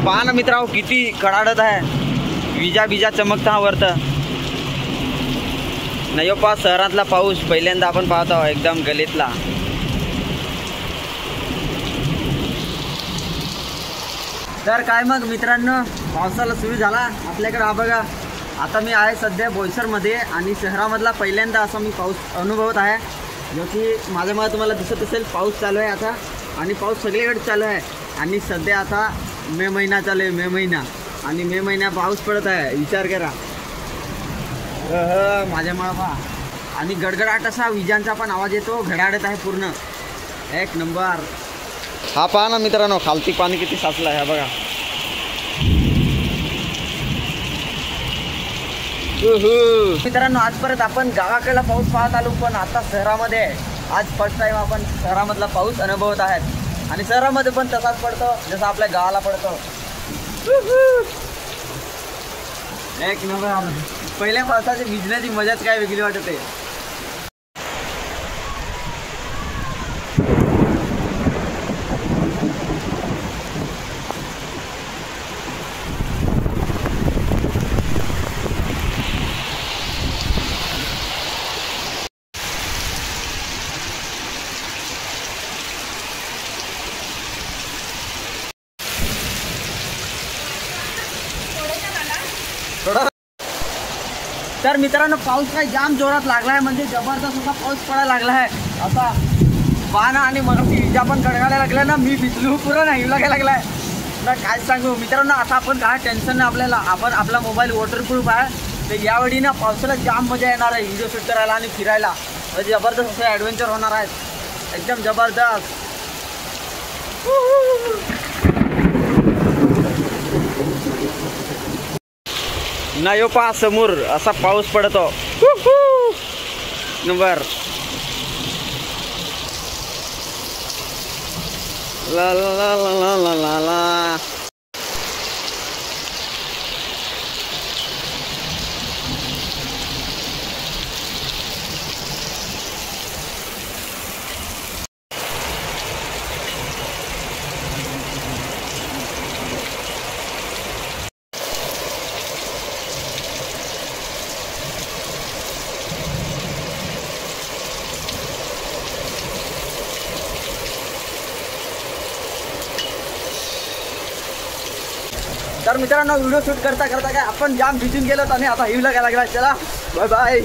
पहा ना मित्रांनो किती कडाडत आहे, विजा बिजा चमकता वरत. नाही पहा शहरातला पाऊस पहिल्यांदा आपण पाहतो एकदम गलीतला. तर काय मग मित्रांनो, पावसाला सुरू झाला आपल्याकडे. हा बघा, आता मी आहे सध्या बोईसरमध्ये आणि शहरामधला पहिल्यांदा असा मी पाऊस अनुभवत आहे, जो की माझ्यामुळे तुम्हाला दिसत असेल. पाऊस चालू आहे आता आणि पाऊस सगळीकडे चालू आहे. आणि सध्या आता मे महिना चालू आहे, मे महिना. आणि मे महिन्यात पाऊस पडत आहे, विचार करा. माझ्यामुळं पहा. आणि गडगडाट असा विजांचा पण आवाज येतो, घडाडत आहे पूर्ण. एक नंबर. हा पहा ना मित्रांनो, खालती पाणी किती साचलं आहे बघा. मित्रांनो, आज परत आपण गावाकडला पाऊस पाहत आलो, पण आता शहरामध्ये आज फर्स्ट टाइम आपण शहरामधला पाऊस अनुभवत आहेत. आणि शहरामध्ये पण तसाच पडतो जसं आपल्या गावाला पडतो. एक नंबर. पहिल्या पावसाची भिजण्याची मजाच काय वेगळी वाटते. तर मित्रांनो, पाऊस काही जाम जोरात लागला आहे, म्हणजे जबरदस्त असा पाऊस पडायला लागला आहे. असा पाना आणि मराठी विजा पण गडगायला लागल्या ना. मी भिजलो पुरा नाही लागायला लागलाय ना, काय सांगू मित्रांनो. आता आपण काय टेन्शन नाही आपल्याला, आपण आपला मोबाईल वॉटरप्रूफ आहे. तर यावेळी ना पावसाला जाम मजा येणार आहे व्हिडिओ शूट करायला आणि फिरायला. म्हणजे जबरदस्त असे ॲडव्हेंचर होणार आहेत, एकदम जबरदस्त. नाही पहा समोर असा पाऊस पडतो. नंबर. ला ला ला ला ला ला ला. तर मित्रांनो, व्हिडिओ शूट करता करता काय आपण जाम भिजून गेलो आणि आता हिव लागायला लागला. चला बाय बाय.